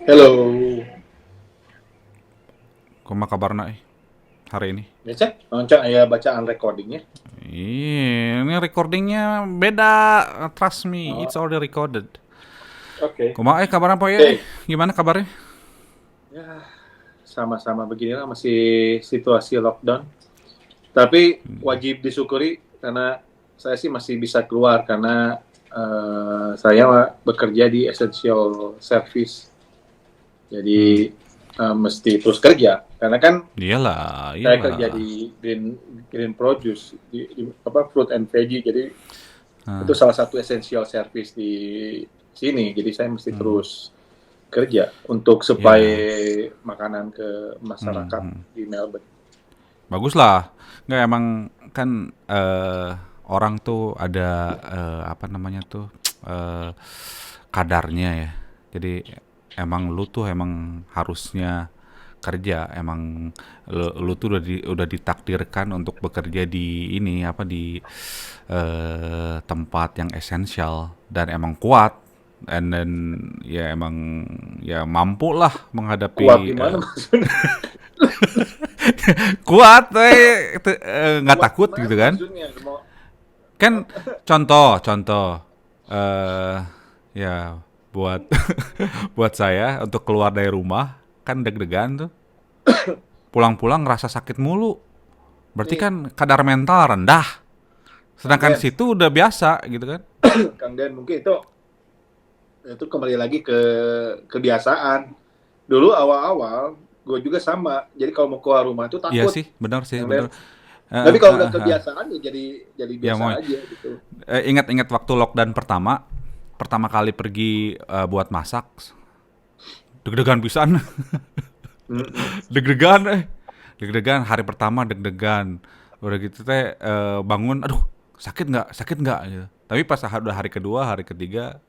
Hello. Kumaha kabarna hari ini? Biasa, oncang aya bacaan recordingnya. Ini recordingnya beda. Trust me, it's Oh, already recorded. oke. Kumaha kabarna po ya? Oke. Gimana kabarnya? Ya, sama-sama beginilah masih situasi lockdown. Tapi wajib disyukuri karena saya sih masih bisa keluar karena saya bekerja di essential service. Hmm. Jadi mesti terus kerja karena kan Iyalah, saya kerja iyalah. di green produce di apa fruit and veggie. Jadi itu Nah, salah satu essential service di sini. Jadi saya mesti terus kerja untuk ya. supply makanan ke Hmm, masyarakat hmm. di Melbourne. Bagus lah. Nggak emang kan orang tuh ada apa namanya tuh eh, kadarnya ya. Jadi emang lu tuh emang harusnya kerja, emang lu tuh udah ditakdirkan untuk bekerja di ini apa di tempat yang esensial dan emang kuat, and then ya emang ya mampu lah Kuat menghadapi gimana maksudnya? kuat nggak Kuat takut gimana gitu kan. maksudnya? Mau Kan contoh eh ya buat buat saya untuk keluar dari rumah kan deg-degan tuh, pulang-pulang ngerasa sakit mulu, berarti nih, kan kadar mental rendah, Kang sedangkan Den, situ udah biasa gitu kan. Kang Den mungkin itu kembali lagi ke kebiasaan. Dulu awal-awal gue juga sama. Jadi kalau mau keluar rumah itu Iya takut, sih, benar sih, Kang benar. Den. Tapi kalau udah Heeh. kebiasaan ya jadi Ya biasa mau aja gitu. ingat-ingat waktu lockdown pertama, pertama kali pergi buat masak, deg-degan pisan. Mm-mm. Deg-degan deg-degan hari pertama, deg-degan udah gitu teh bangun, aduh sakit nggak gitu, tapi pas udah hari kedua hari ketiga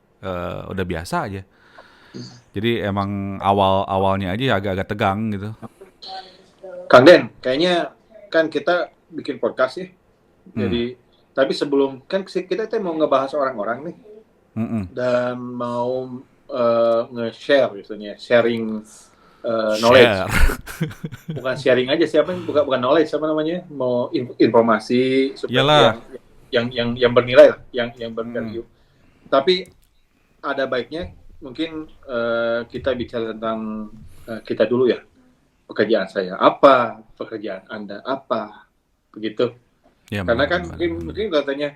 udah biasa aja. Jadi emang awalnya aja agak-agak tegang gitu. Kang Den, kayaknya kan kita bikin podcast ya. Hmm. Jadi, tapi sebelum kan kita tuh mau ngebahas orang-orang nih Mm-mm. dan mau nge-share misalnya sharing knowledge. Share. Bukan sharing aja siapa bukan bukan knowledge apa namanya? Mau informasi supaya Iyalah. yang bernilai lah, yang Mm. bervalue. Tapi ada baiknya mungkin kita bicara tentang kita dulu ya. Pekerjaan saya apa, pekerjaan Anda apa, begitu. Ya Karena benar kan benar mungkin benar. mungkin katanya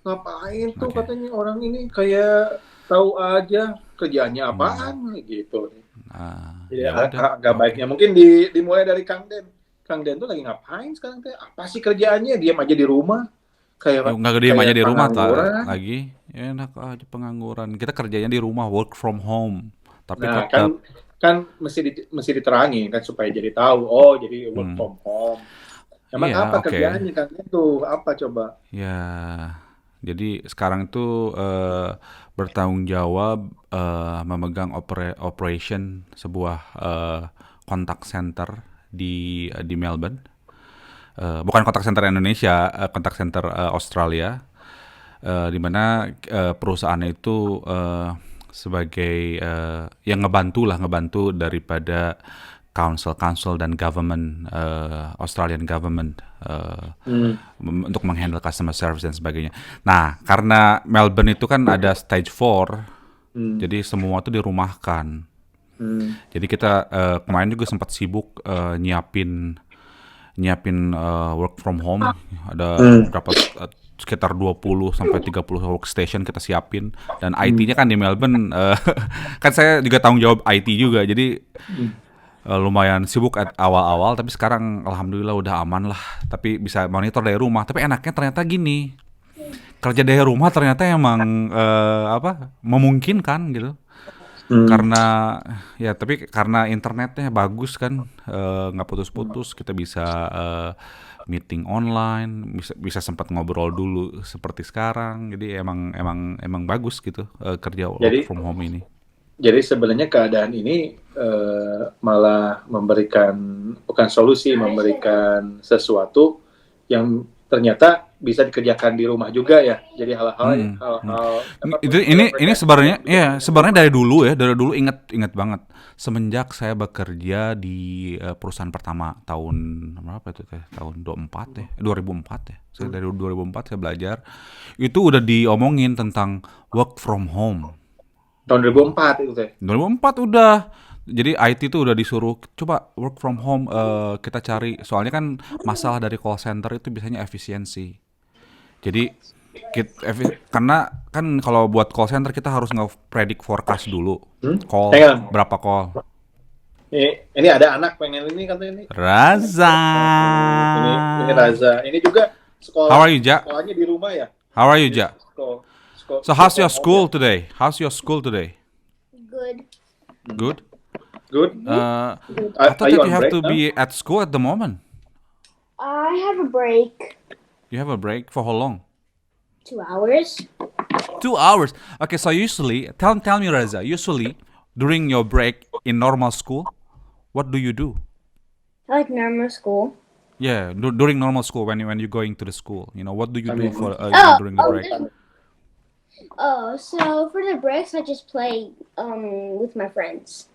ngapain tuh Oke. katanya orang ini kayak tahu aja kerjaannya Hmm. apaan gitu. Jadi Ya udah, agak oke. baiknya mungkin dimulai dari Kang Den. Kang Den tuh lagi ngapain sekarang teh? Apa sih kerjaannya? Diam aja di rumah Ya kayak nggak diem aja kayak di rumah pengangguran. lagi. Enak aja pengangguran. Kita kerjanya di rumah, work from home. Tapi Nah, kan tetap. kan mesti diterangi kan supaya jadi tahu. Oh, jadi work Hmm. from home. Emang Iya, apa oke. kerjaannya Kang Den tuh? Apa coba? Ya, jadi sekarang itu bertanggung jawab memegang operation sebuah contact center di Melbourne. Bukan contact center Indonesia, contact center Australia, di mana perusahaannya itu sebagai yang ngebantu daripada council dan government, Australian government, Hmm. untuk menghandle customer service dan sebagainya. Nah, karena Melbourne itu kan ada stage 4, Hmm. jadi semua itu dirumahkan. Hmm. Jadi kita kemarin juga sempat sibuk nyiapin nyiapin work from home. Ada Hmm. berapa sekitar 20 sampai 30 workstation kita siapin, dan Hmm. IT-nya kan di Melbourne kan saya juga tanggung jawab IT juga. Jadi Hmm. lumayan sibuk awal-awal, tapi sekarang alhamdulillah udah aman lah. Tapi bisa monitor dari rumah. Tapi enaknya ternyata gini, kerja dari rumah ternyata emang apa memungkinkan gitu. Hmm. Karena ya tapi karena internetnya bagus kan, nggak putus-putus, kita bisa meeting online, bisa bisa sempat ngobrol dulu seperti sekarang. Jadi emang emang emang bagus gitu kerja work Jadi from home ini. Jadi sebenarnya keadaan ini malah memberikan bukan solusi, memberikan sesuatu yang ternyata bisa dikerjakan di rumah juga ya. Jadi Hmm. hal-hal Ini sebenarnya ya sebenarnya dari dulu inget banget semenjak saya bekerja di perusahaan pertama tahun berapa itu teh tahun 24 ya 2004 ya saya dari 2004 saya belajar itu udah diomongin tentang work from home. tahun 2004 itu teh. 2004 udah. Jadi IT tuh udah disuruh coba work from home kita cari. Soalnya kan masalah dari call center itu biasanya efisiensi. Jadi karena kan kalau buat call center kita harus nge-predict forecast dulu. Call Hang on. berapa call? Ini ada anak pengen ini kan ini. Raza. Ini Raza. Ini juga How are you, Ja? sekolahnya di rumah ya. How are you, Ja? So how's your school ya. today? How's your school today? Good. Good. Good. I thought Are you that on you have break to now? be at school at the moment. I have a break. You have a break for how long? 2 hours. 2 hours. Okay, so usually, tell me, Reza. Usually, during your break in normal school, what do you do? I like normal school. Yeah, during normal school when you're going to the school, what do you do for during the break? So for the breaks, I just play with my friends.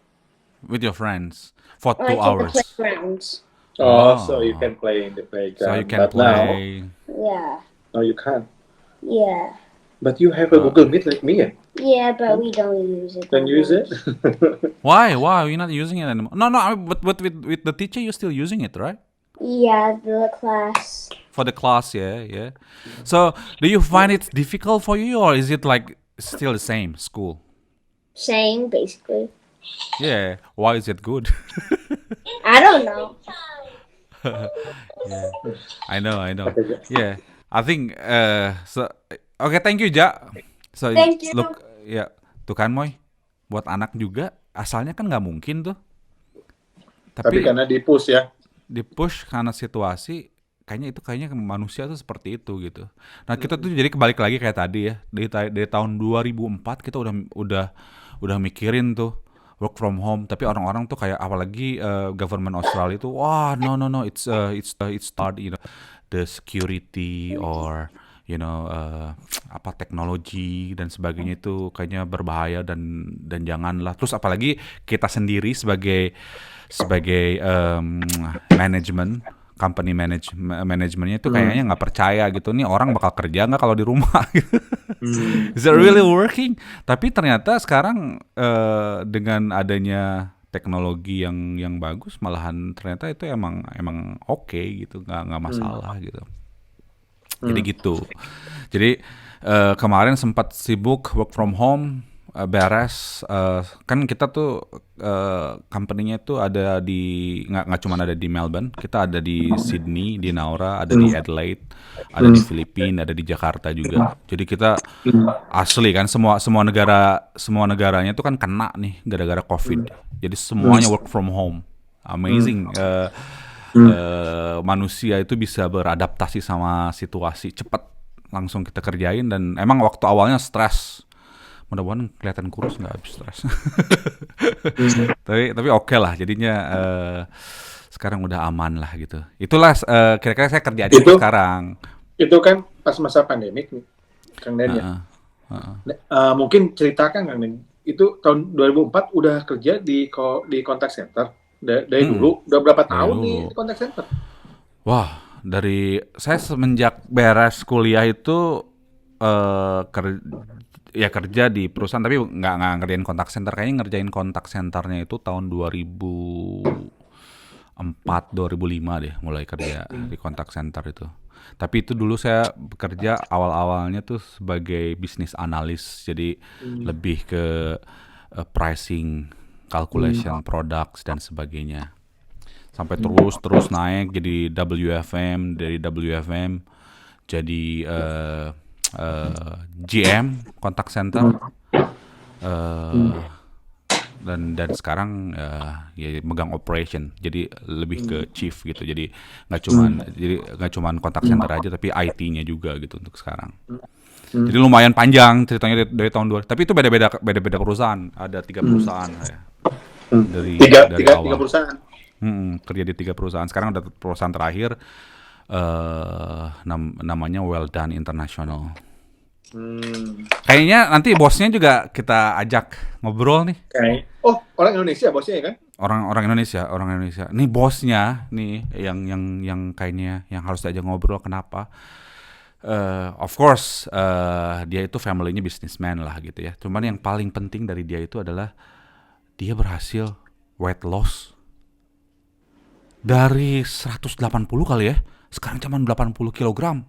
With your friends for I 2 like hours. the playgrounds. So you can play in the playground. So you can but play. Yeah. Now, no, you can't. Yeah. But you have a Google Meet like me. Yeah, but we don't use it. Can you use it? Why? You're not using it anymore? No. But with the teacher, you're still using it, right? Yeah, the class. For the class, yeah. So, do you find it difficult for you, or is it like still the same school? Same, basically. Yeah. Why is it good? I don't know. Yeah. I know. Yeah. I think so okay, thank you, Ja. So Thank you. look, ya, tuh kan Moy, buat anak juga asalnya kan nggak mungkin tuh. Tapi karena di-push ya. Di-push karena situasi kayaknya manusia tuh seperti itu gitu. Nah, kita tuh jadi kebalik lagi kayak tadi ya. Dari tahun 2004 kita udah mikirin tuh work from home, tapi orang-orang tuh kayak apalagi government Australia itu wah no it's start the security or apa teknologi dan sebagainya itu kayaknya berbahaya dan janganlah. Terus apalagi kita sendiri sebagai manajemen company manajemennya itu kayaknya nggak percaya gitu, nih orang bakal kerja nggak kalau di rumah gitu. Is it really working? Tapi ternyata sekarang dengan adanya teknologi yang bagus, malahan ternyata itu emang oke gitu, nggak masalah gitu. Jadi gitu. Jadi kemarin sempat sibuk work from home, beres. Kan kita tuh company-nya tuh ada di nggak cuma ada di Melbourne, kita ada di Sydney, di Naura, ada di Adelaide, ada di Filipina, ada di Jakarta juga. Jadi kita asli kan semua negaranya tuh kan kena nih gara-gara COVID. Jadi semuanya work from home. Amazing. Manusia itu bisa beradaptasi sama situasi cepat, langsung kita kerjain, dan emang waktu awalnya stres. Mudah-mudahan kelihatan kurus, nggak habis stres. tapi oke lah, jadinya sekarang udah aman lah gitu. Itulah kira-kira saya kerja aja sekarang. Itu kan pas masa pandemik nih, Kang Den ya. Mungkin ceritakan Kang Den, itu tahun 2004 udah kerja di contact center. Dari dulu udah berapa tahun nih di contact center? Wah, dari saya semenjak beres kuliah itu kerja di perusahaan, tapi nggak ngerjain contact center. Kayaknya ngerjain contact centernya itu tahun 2004 2005 deh mulai kerja di contact center itu. Tapi itu dulu saya bekerja awal-awalnya tuh sebagai business analyst, jadi lebih ke pricing, calculation, products dan sebagainya. Sampai terus naik jadi WFM, dari WFM jadi GM contact center, dan sekarang ya megang operation, jadi lebih ke chief gitu. Jadi nggak cuman contact center aja, tapi IT-nya juga gitu untuk sekarang. Jadi lumayan panjang ceritanya dari tahun 2000. Tapi itu beda perusahaan. Ada 3 perusahaan saya. Dari awal. 3 perusahaan. Kerja di 3 perusahaan. Sekarang udah perusahaan terakhir. namanya Well Done International. Hmm. Kayaknya nanti bosnya juga kita ajak ngobrol nih. Oh, orang Indonesia bosnya ya kan? Orang Indonesia. Nih bosnya nih yang kayaknya yang harus diajak ngobrol. Kenapa? Of course dia itu family-nya businessman lah gitu ya. Cuman yang paling penting dari dia itu adalah dia berhasil weight loss dari 180 kali ya. Sekarang cuma 80 kilogram.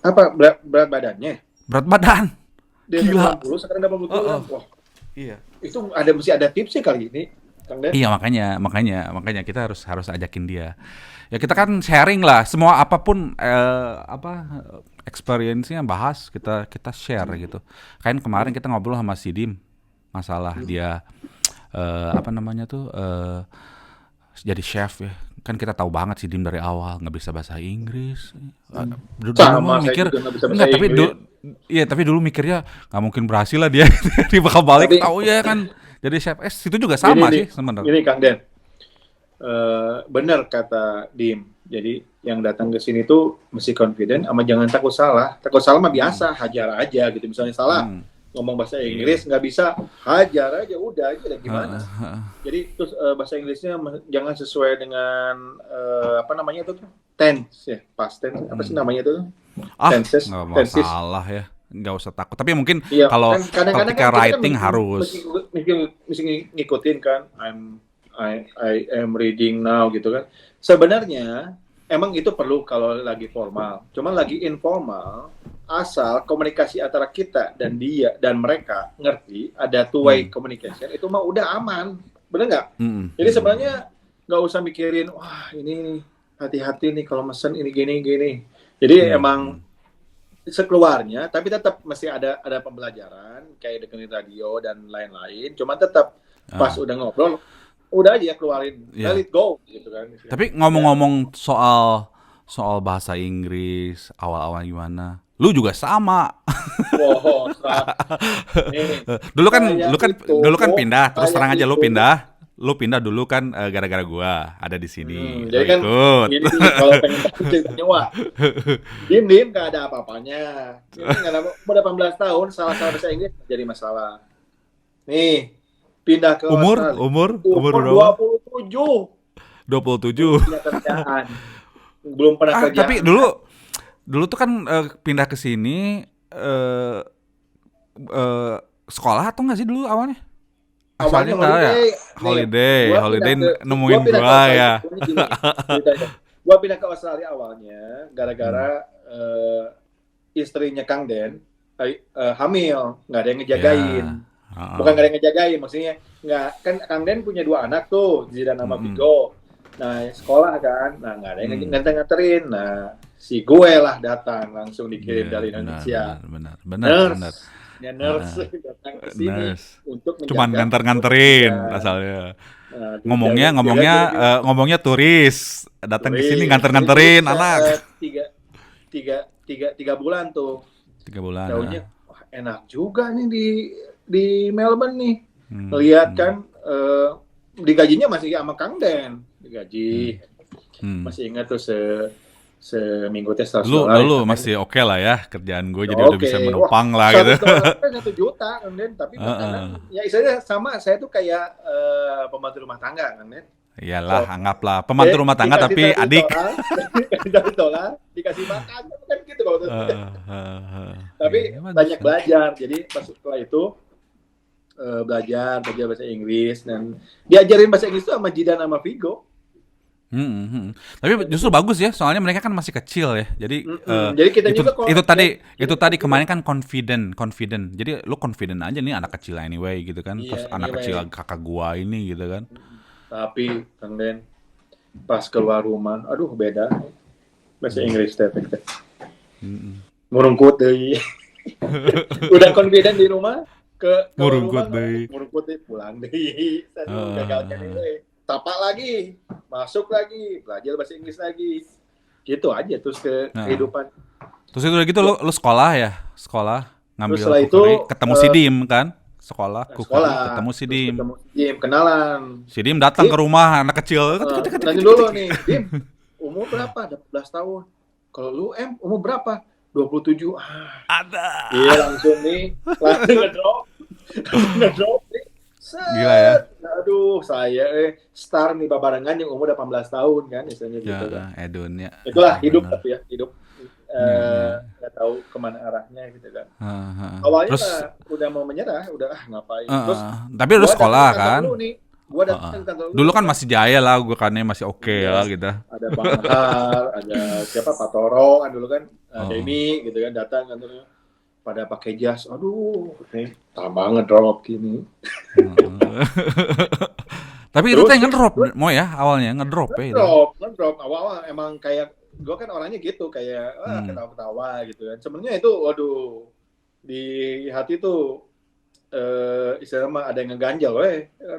Apa berat badannya? Berat badan. Dia Gila. 80 sekarang 80 kilogram. Wah, Iya. itu mesti ada tipsnya kali ini, Kang Den. Iya makanya kita harus ajakin dia. Ya kita kan sharing lah semua apapun experience-nya bahas kita share gitu. Kan kemarin kita ngobrol sama si Dim masalah dia jadi chef ya. Kan kita tahu banget si Dim dari awal nggak bisa bahasa Inggris. Dulu Sama, mah saya mikir juga nggak bisa bahasa enggak, tapi Inggris. tapi dulu mikirnya nggak mungkin berhasil lah dia. Dia bakal balik Tapi- tahu ya kan. Jadi chef itu juga sama Gini, sih sebenarnya. Ini Kang Den. Benar kata Dim. Jadi yang datang ke sini tuh mesti confident sama jangan takut salah. Takut salah mah biasa, hajar aja gitu. Misalnya salah ngomong bahasa Inggris nggak bisa, hajar aja udah aja dan gimana. Jadi terus bahasa Inggrisnya jangan sesuai dengan apa namanya itu tuh? Tense ya, past tense. Apa sih namanya itu? Tenses. Nggak Tenses. masalah ya, nggak usah takut. Tapi mungkin Iya, kalau kan kadang-kadang ketika kan kita writing mesti- harus. mesti ngikutin kan. I am reading now gitu kan. Sebenarnya emang itu perlu kalau lagi formal. Cuman lagi informal, asal komunikasi antara kita dan dia dan mereka ngerti ada two way communication, itu mah udah aman. Bener nggak? Jadi sebenarnya nggak usah mikirin, wah ini hati-hati nih kalau mesen ini gini. Jadi emang sekeluarnya, tapi tetap mesti ada pembelajaran kayak dengerin radio dan lain-lain. Cuman tetap pas udah ngobrol, udah aja keluarin, let it go gitu kan. Tapi ngomong-ngomong soal bahasa Inggris awal-awal gimana? Lu juga sama. Wow, nih, Dulu kan itu, pindah, terus terang aja lu itu. pindah. Lu pindah dulu kan gara-gara gua ada di sini. Lu Jadi kan ikut. ini kalau pengen tahu ceritanya, wah, Dim gak ada apa-apanya. Ini nggak ada, udah 18 tahun salah bahasa Inggris jadi masalah. Nih, pindah ke Australia. Umur berapa? 27. 27. Punya kerjaan. Belum pernah kerja. Tapi dulu tuh kan pindah ke sini sekolah atau nggak sih dulu awalnya? awalnya Asalnya nggak ya? holiday. Nih, Holiday gua nemuin pindah ke gua Australia. ya. Gini, ceritanya. Gua pindah ke Australia awalnya gara-gara istrinya Kang Den hamil, nggak ada yang ngejagain. Bukan nggak ada yang ngejagain, maksudnya nggak, kan Kang Den punya 2 anak tuh, Zidan sama Vigo. Nah sekolah kan, nah nggak ada yang nganterin. Nah si gue lah datang langsung dikirim dari Indonesia. Benar. Ya nurse datang ke sini untuk menjaga. Cuman nganter-nganterin asalnya. Ngomongnya turis datang ke sini nganter-nganterin anak. 3 bulan tuh. 3 bulan. Jauhnya wah, enak juga nih di Melbourne nih. Lihat kan digajinya masih sama Kang Den. Digaji. Masih ingat tuh seminggu tes Lu masih oke lah ya kerjaan gue, jadi udah bisa menopang lah gitu. $1 juta kan Den, tapi makanan ya istilahnya sama, saya tuh kayak pembantu rumah tangga kan Den. Iyalah, anggaplah pembantu rumah tangga tapi adik. $100 dikasih makan kan gitu kalau tapi banyak belajar. Jadi pas setelah itu belajar bahasa Inggris dan diajarin bahasa Inggris itu sama Jidan sama Vigo. Tapi justru bagus ya, soalnya mereka kan masih kecil ya. Jadi jadi kita juga itu tadi kemarin kan confident. Jadi lu confident aja nih anak kecil anyway gitu kan. Pas anak kecil kakak gua ini gitu kan. Tapi Kang Den pas keluar rumah, aduh beda bahasa Inggris teh. Murungkut deui. Udah confident di rumah ke murungkut deui. Murungkut deui pulang deui. Gagal kan deui. Tapak lagi, masuk lagi, belajar bahasa Inggris lagi. Gitu aja terus ke kehidupan. Terus itu udah gitu lu sekolah ngambil setelah itu, ketemu si Dim kan? Sekolah, ketemu si Dim. Kenalan. Si Dim datang ke rumah anak kecil. Tanya dulu nih, Dim. umur berapa? 18 tahun. Kalau lu umur berapa? 27. Ada. Iya langsung ngedrop. Ngedrop nih. Gila ya. Aduh, saya star nih babarengan yang umur 18 tahun kan, misalnya gitu kan. Edun ya. Itulah hidup Benar. tapi ya, hidup nggak tahu kemana arahnya gitu kan. Heeh. Awalnya Terus udah mau menyerah, udah ngapain. Terus tapi udah gua sekolah datang ke kantor kan? lu nih. Gua datang ke kantor lu. Dulu kan masih jaya lah, gue kan masih oke Iya. lah gitu. Ada Bang Har, ada siapa Pak Toro kan dulu kan, Demi gitu kan datang kantornya. Pada pakai jas, aduh, tambah ngedrop gini. Tapi itu teh ngedrop, mau ya awalnya ngedrop ya. Ngedrop awal emang kayak gue kan orangnya gitu kayak ketawa-ketawa gitu kan. Sebenarnya itu, waduh, di hati tuh istilahnya mah ada yang ngeganjal,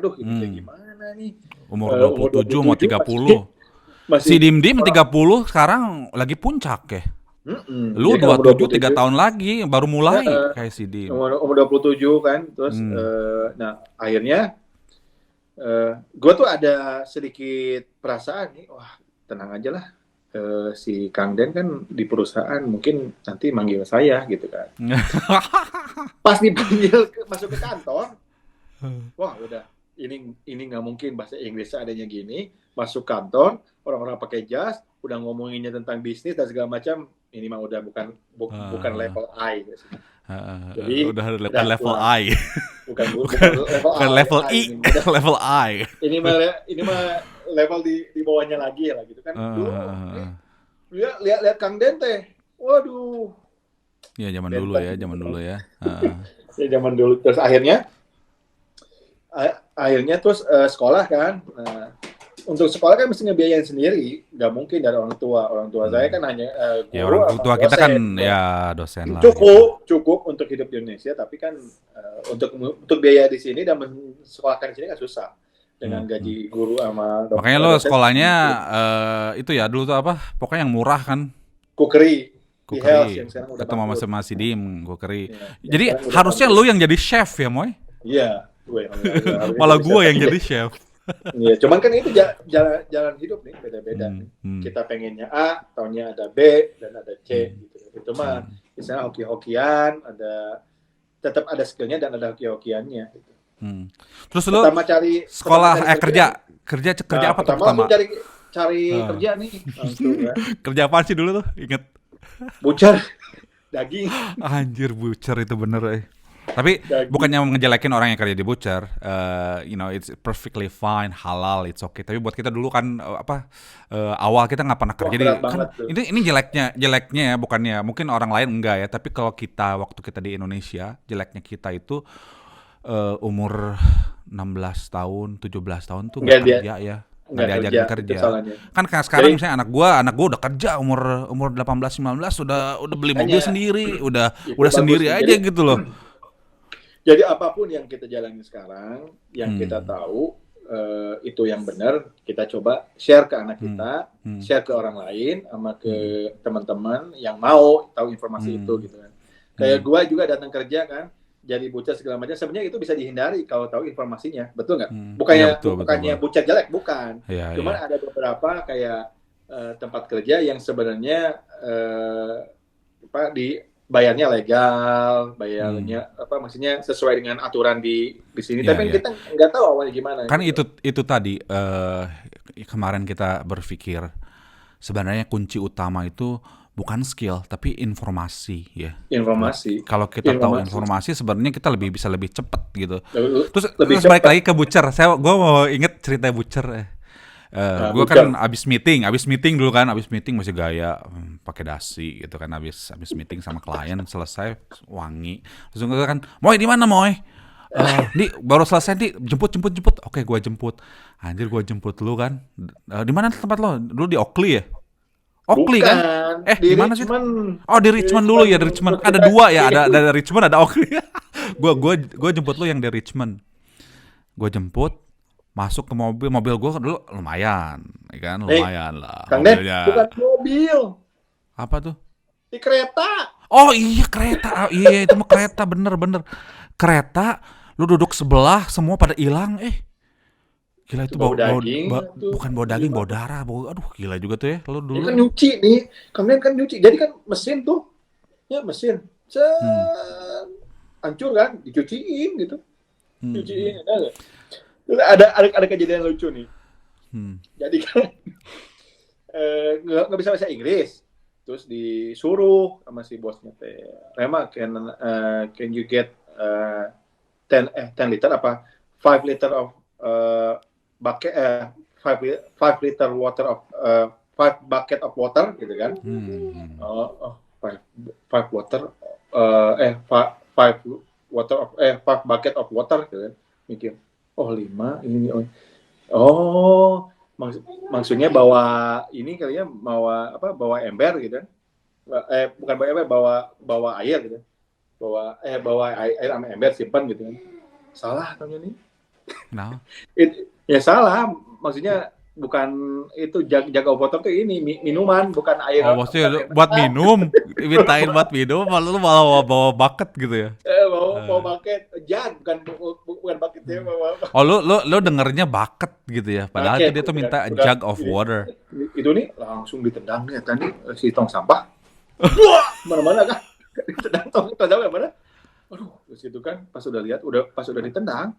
aduh ini kayak gimana nih? Umur 27 mau 30. Si Dim 30 sekarang lagi puncak ya. Lu 27 3 tahun lagi baru mulai kayak si Dim. Umur 27 kan, terus nah akhirnya gue tuh ada sedikit perasaan nih, wah tenang aja lah, si Kang Den kan di perusahaan mungkin nanti manggil saya gitu kan. Pas dipanggil masuk ke kantor, wah udah ini nggak mungkin bahasa Inggrisnya adanya gini, masuk kantor orang-orang pakai jas, udah ngomonginnya tentang bisnis dan segala macam, ini mah udah bukan level I. Jadi udah level I. Bukan level I, level I. Ini mah level di bawahnya lagi lah gitu kan. Lihat Kang Den teh. Waduh. Ya zaman dulu ya. Ya zaman dulu, terus akhirnya terus sekolah kan. Untuk sekolah kan mesti ngebiayain sendiri, nggak mungkin dari orang tua. Orang tua saya kan hanya guru, ya orang tua kita dosen, kan ya dosen lah. Cukup untuk hidup di Indonesia, tapi kan untuk biaya di sini dan mensekolahkan di sini kan susah dengan gaji guru sama. Makanya lo sekolahnya itu ya dulu tuh apa? Pokoknya yang murah kan. Kukeri. Ketemu sama si Dim, Kukeri. Ya, jadi harusnya lo yang jadi chef ya, Moy? Iya, gue. Malah gue yang jadi chef. Iya, cuman kan itu jalan hidup nih, beda-beda. Kita pengennya A, tahunnya ada B dan ada C gitu. Itu mah misalnya hoki-hokian, tetap ada skillnya dan ada hoki-hokiannya gitu. Terus lu cari sekolah kerja apa tuh pertama? Cari kerja nih. Langsung, ya. Kerja apa sih dulu tuh? Ingat? Bucar daging. Anjir, bucar itu bener Tapi bukannya ngejelekin orang yang kerja di butcher, it's perfectly fine, halal, it's okay. Tapi buat kita dulu kan awal kita nggak pernah kerja di kan ini jeleknya ya, bukannya mungkin orang lain enggak ya. Tapi kalau kita waktu kita di Indonesia, jeleknya kita itu umur 16 tahun, 17 tahun tuh nggak kerja ya. Nggak diajarin kerja. Kan sekarang misalnya anak gua udah kerja umur 18-19 udah beli mobil sendiri, udah sendiri aja gitu loh. Jadi apapun yang kita jalani sekarang, yang kita tahu itu yang benar, kita coba share ke anak kita, share ke orang lain, sama ke teman-teman yang mau tahu informasi itu gitu kan. Kayak gua juga datang kerja kan, jadi butcher segala macam, sebenarnya itu bisa dihindari kalau tahu informasinya, betul nggak? Bukannya butcher jelek, bukan. Cuman ada beberapa kayak tempat kerja yang sebenarnya bayarnya legal, bayarnya maksudnya sesuai dengan aturan di sini. Tapi kita nggak tahu awalnya gimana. Kan gitu. itu tadi kemarin kita berpikir sebenarnya kunci utama itu bukan skill tapi informasi ya. Informasi. Kalau kita tahu informasi sebenarnya kita bisa lebih cepat gitu. Terus balik lagi ke butcher. Gue mau inget cerita butcher. Gue kan abis meeting dulu kan, abis meeting masih gaya pakai dasi gitu kan, abis meeting sama klien selesai wangi, terus gue kan, Moy di mana Moy? Di baru selesai di jemput. Oke, gue jemput. Anjir, gue jemput lu kan. Di mana tempat lo? Dulu di Oakley ya? Oakley kan? Di mana sih? Oh, di Richmond dulu ya, di Richmond. Ada dua ya, ada Richmond, ada Oakley. Gue jemput lu yang di Richmond. Gue jemput. Masuk ke mobil gue dulu lumayan lah. Kang Den, bukan mobil. Apa tuh? Di kereta. Oh iya kereta, itu mah kereta bener. Kereta, lu duduk sebelah, semua pada hilang. Gila Itu itu bau daging tuh. bukan bau daging, bau darah, aduh gila juga tuh ya lo Ini dulu. kan nyuci nih, kemudian kan nyuci. Jadi kan mesin tuh, ya mesin, Hmm. hancur kan, dicuciin gitu, Hmm. cuciin. Ada kejadian lucu nih. Hmm. Jadi kan nggak bisa bahasa Inggris, terus disuruh sama si bosnya teh, Rema can you get 10 liter apa 5 liter of bucket 5 liter water of 5 bucket of water gitu kan. Hmm. Oh, 5 water eh 5 water of 5 bucket of water gitu kan. Mikir, oh 5 ini maksudnya bawa ini kali ya, bawa ember gitu kan. Bukan bawa ember, bawa air gitu. Bawa air sama ember simpan gitu kan. Salah namanya nih. Nah, Ya salah, maksudnya bukan itu jaga water tuh ini minuman, bukan air. oh maksudnya buat minum, dimintain buat minum, malah lu malah bawa bucket gitu ya? Bawa bucket, bukan bucket ya, bawa Oh lu dengernya bucket gitu ya? Padahal itu bucket dia tuh gitu kan. minta a jug of Ini, water. itu nih langsung ditendang nih tadi si tong sampah. Wah, mana-mana kan. Ditendang tong sampah mana? Aduh, terus itu kan pas udah ditendang.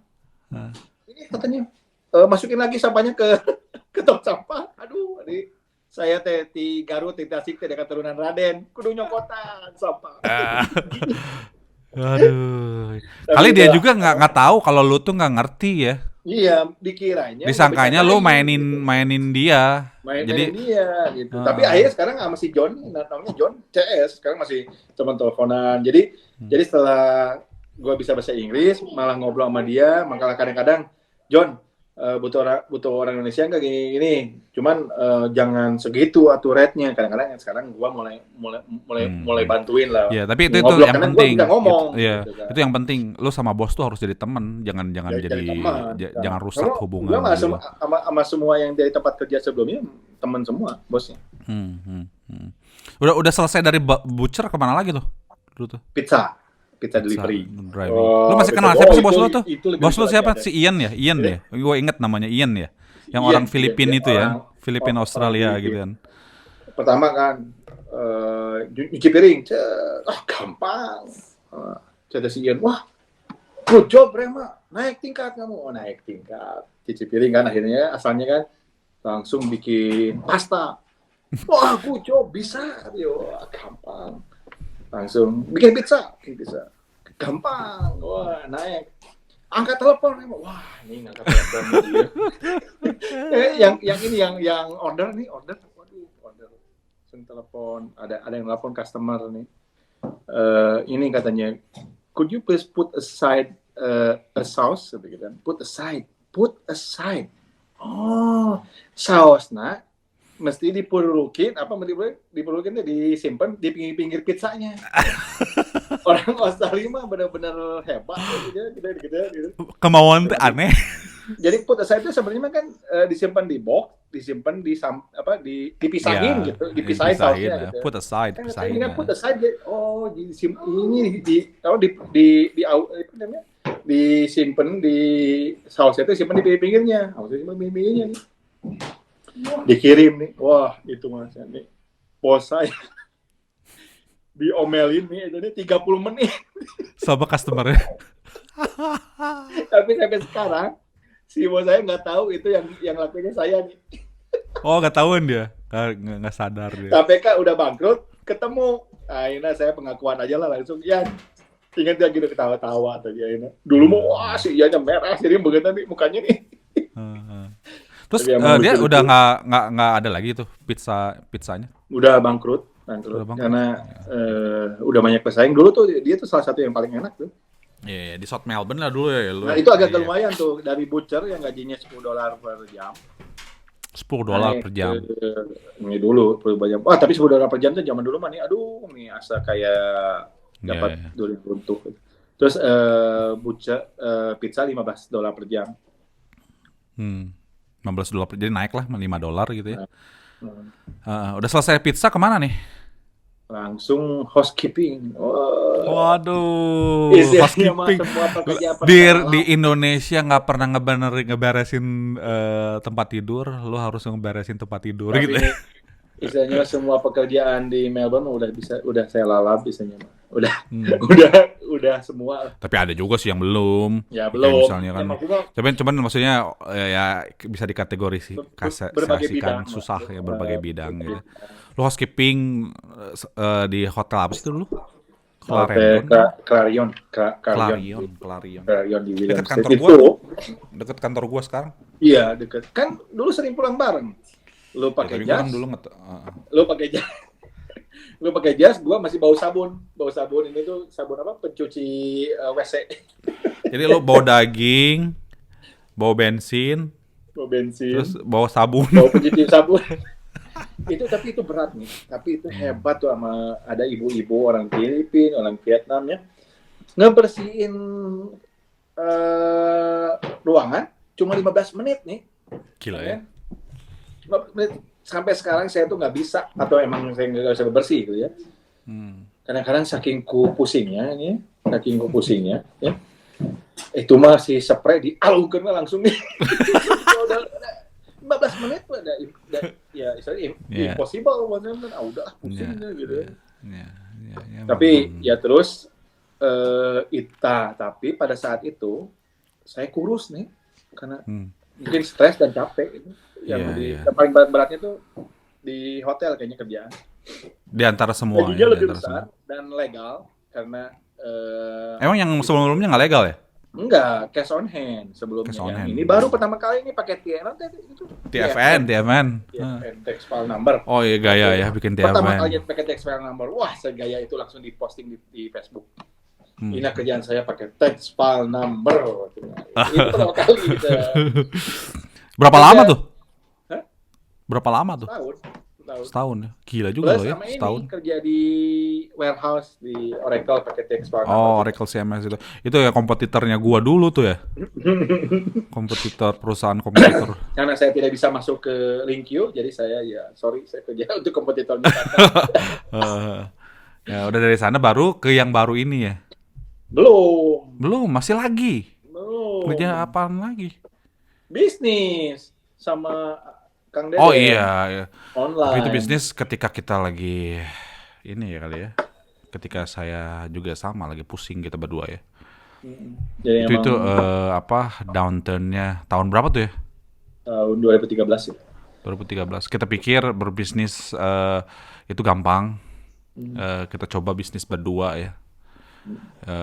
Ini katanya masukin lagi sampahnya ke tong sampah. Aduh, saya teh di Garut, di Tasik teh dekat Turunan Raden, kudu nyokotan sampah. Aduh. Tapi Kali dia udah, juga nggak tahu kalau lu tuh nggak ngerti ya. iya, dikiranya Disangkanya lu ngebecandain gitu. mainin dia. Mainin Jadi dia gitu. Tapi akhirnya sekarang sama si John, namanya John CS, sekarang masih teman teleponan. Jadi setelah gue bisa bahasa Inggris, malah ngobrol sama dia, maka kadang-kadang John butuh orang Indonesia nggak gini. Cuman jangan segitu atuh rate-nya. Kadang-kadang sekarang gue mulai bantuin lah. ya, tapi itu Ngobrol yang karena gue penting. bisa ngomong. Iya, Gitu kan. itu yang penting. Lu sama bos tuh harus jadi teman, jangan jadi teman. jangan rusak hubungan Gue gitu. sama semua yang dari tempat kerja sebelumnya teman semua bosnya. Udah selesai dari butcher kemana lagi tuh? Dulu tuh. Pizza delivery. Driving. Lu masih kenal siapa sih bos lu tuh? Bos lu siapa? Si Ian ya? Ian ya? Gue inget namanya Ian ya. Yang orang Filipina itu ya, Filipina Australia gitu kan. Pertama kan nyuci piring, gampang. Kata si Ian, wah, good job Rema, naik tingkat kamu. Naik tingkat. Cuci piring kan akhirnya asalnya kan langsung bikin pasta. Wah, good job, bisa. Yo, gampang. Langsung bikin pizza. Gampang. Wah, naik. Angkat telepon. Wah, ini ngangkat telepon. yang order. Waduh, order. Langsung telepon. Ada yang telepon customer nih. Ini katanya, could you please put aside a sauce? Gitu kan. Put aside. Oh, saus nak. Mesti diperukin disimpan di pinggir-pinggir pizzanya. Orang Australia mah benar-benar hebat gitu. Kemauan tuh aneh. Jadi put aside itu sebenarnya kan disimpan di box, dipisahin Ya, gitu, dipisahin sausnya ya. gitu. Put aside, Kan pisahin. ini kan put aside disimpan di sausnya itu simpan di pinggirnya. Simpan di pinggirnya nih. Dikirim nih, wah itu mas nih bos saya diomelin nih itu nih 30 menit Sama customer-nya. tapi sampai sekarang si bos saya nggak tahu itu yang lakunya saya nih. Oh, nggak tahuan dia, nggak sadar dia. KPK udah bangkrut, ketemu, akhirnya saya pengakuan aja lah langsung, ya ingat dia gitu ketawa-tawa tadi akhirnya. Dulu mau wah si Ianya merah, jadi begitu nih mukanya nih. Terus dia udah nggak ada lagi tuh pizzanya. Udah bangkrut karena udah banyak pesaing. Dulu tuh dia tuh salah satu yang paling enak tuh. Iya, di South Melbourne lah dulu ya. Nah itu agak lumayan tuh dari butcher yang gajinya $10 per jam. $10 per jam. Ini dulu banyak. Wah tapi $10 per jam tuh zaman dulu mah nih, aduh nih asa kayak dapat 2.000 untuk. Terus butcher pizza $15 per jam. $15 per, jadi naik lah $5 gitu ya. Udah selesai pizza kemana nih? langsung housekeeping. Waduh, Istilahnya mah housekeeping. semua pekerjaan Di perencanaan di alam. Indonesia nggak pernah ngeberesin tempat tidur, lu harus ngeberesin tempat tidur Tapi gitu. ini istilahnya semua pekerjaan di Melbourne udah saya lalap istilahnya mah. Udah Hmm. udah semua. Tapi ada juga sih yang belum. Ya Kayak belum. misalnya Ya kan. maksudnya Cuman maksudnya ya bisa berbagai dikategorikan bidang lah. susah ya berbagai bidang Berbagai gitu. bidang. Lu housekeeping di hotel apa sih itu dulu? Hotel Clarendon kan? Clarion, Clarion. di Dekat William Street kantor gua, itu. deket kantor gua sekarang. Iya deket. Kan dulu sering pulang bareng. Lu Ya, pakai tapi gua kan jas, dulu lu pakai jas, lu pakai jas, gua masih bau sabun. Bau sabun ini tuh sabun apa? Pencuci WC, jadi lu bawa daging, bawa bensin, bau bensin, terus bawa sabun. bau pencuci sabun. Tapi itu berat nih. Tapi itu hebat tuh sama ada ibu-ibu orang Filipina, orang Vietnam ya. Ngebersihin ruangan cuma 15 menit nih. Gila ya. 15 menit. Sampai sekarang saya tuh nggak bisa atau emang saya nggak bisa bersih gitu ya. Hmm. Kadang-kadang saking ku pusingnya ya. Itu mah si spray dialungkeun langsung nih. udah 15 menit udah ya istilahnya Yeah. impossible maksudnya kan udah pusing Yeah. gitu ya. Ya, Tapi memang. ya terus tapi pada saat itu saya kurus nih karena mungkin stres dan capek gitu. Yang Iya. paling berat-beratnya tuh di hotel kayaknya kerjaan. Di antara semua Gajinya ya, lebih di antara besar semua. dan legal karena Emang yang sebelumnya nggak legal ya? enggak cash on hand sebelumnya. Cash on Yang hand. ini baru pertama kali ini pakai TFN itu. TFN. TFN tax file number. Oh iya gaya ya bikin Pertama TFN. kali pakai tax file number, wah segaya itu langsung diposting di Facebook. Ini kerjaan saya pakai tax file number. Itu pertama kali gitu. Berapa Kerja- lama tuh? Hah? Berapa lama tuh? Setahun. Setahun ya. Gila juga Plus loh ya, sama setahun. ini kerja di warehouse di Oracle pakai tax file number. Oh, Oracle CMS itu. Itu ya kompetitornya gua dulu tuh ya. Perusahaan kompetitor. Karena saya tidak bisa masuk ke Linkio, jadi saya saya kerja untuk kompetitornya. Eh, ya udah dari sana baru ke yang baru ini ya. Belum. Masih lagi. Belum. Kerja apaan lagi? Bisnis sama Kang Dede. Oh iya. Online. Tapi itu bisnis ketika kita lagi ini ya kali ya. Ketika saya juga sama lagi pusing kita berdua ya. Jadi Itu emang downturn-nya tahun berapa tuh ya? tahun 2013 ya. 2013. Kita pikir berbisnis itu gampang. Kita coba bisnis berdua ya.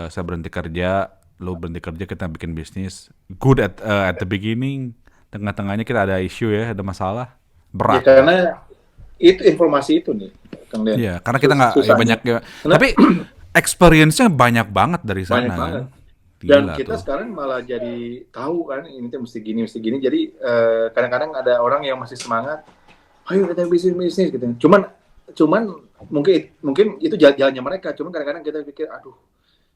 Saya berhenti kerja, lo berhenti kerja, kita bikin bisnis. Good at the beginning. Tengah-tengahnya kita ada isu ya, ada masalah. Ya, Berat. karena itu informasi itu nih, Kang Den. Iya, karena kita nggak Susahnya. banyak ya. Karena- Tapi experience-nya banyak banget dari sana Banyak banget. kan. Dan Gila kita tuh. sekarang malah jadi tahu kan ini tuh mesti gini. Jadi kadang-kadang ada orang yang masih semangat, ayo kita bisnis gitu. Cuman mungkin itu jalannya mereka. Cuman kadang-kadang kita pikir, aduh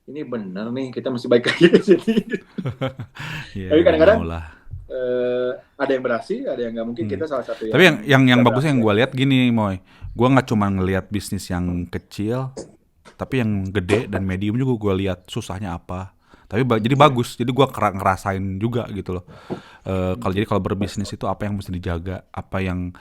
ini benar nih kita mesti baik lagi ke sini. Iya, Tapi kadang-kadang maulah. ada yang berhasil, ada yang nggak. Mungkin kita salah satu Tapi yang nggak bagusnya yang berhasil. gue lihat gini, Moy. Gue nggak cuma ngelihat bisnis yang kecil, tapi yang gede dan medium juga gue lihat susahnya apa. Tapi jadi bagus. Jadi gue ngerasain juga gitu loh. Kalau berbisnis itu apa yang mesti dijaga, apa yang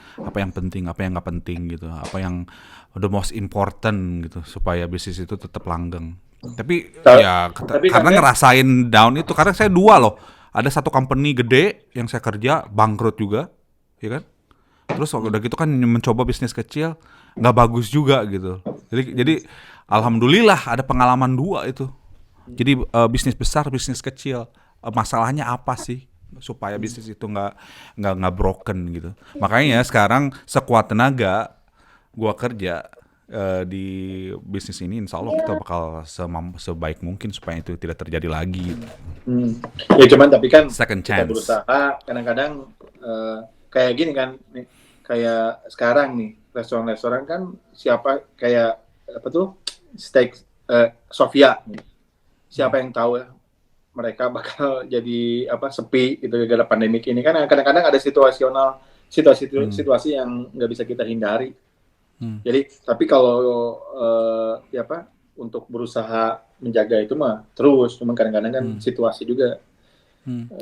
penting, apa yang nggak penting gitu, apa yang the most important gitu supaya bisnis itu tetap langgeng. Tapi Tapi karena kan- ngerasain down itu, karena saya dua loh. Ada satu company gede yang saya kerja bangkrut juga, ya kan? Terus udah gitu kan mencoba bisnis kecil nggak bagus juga gitu. Jadi alhamdulillah ada pengalaman dua itu. Jadi bisnis besar, bisnis kecil, masalahnya apa sih supaya bisnis itu nggak broken gitu. Makanya sekarang sekuat tenaga gua kerja di bisnis ini, insya Allah kita bakal sebaik mungkin supaya itu tidak terjadi lagi. Ya cuman tapi kan Second kita chance. berusaha kadang-kadang kayak gini kan nih, kayak sekarang nih restoran-restoran kan siapa kayak apa tuh steak Sofia nih. Siapa yang tahu ya mereka bakal jadi sepi gitu gara-gara pandemik ini kan kadang-kadang ada situasi yang nggak bisa kita hindari. Jadi tapi kalau ya apa untuk berusaha menjaga itu mah terus, cuman kadang-kadang kan situasi juga.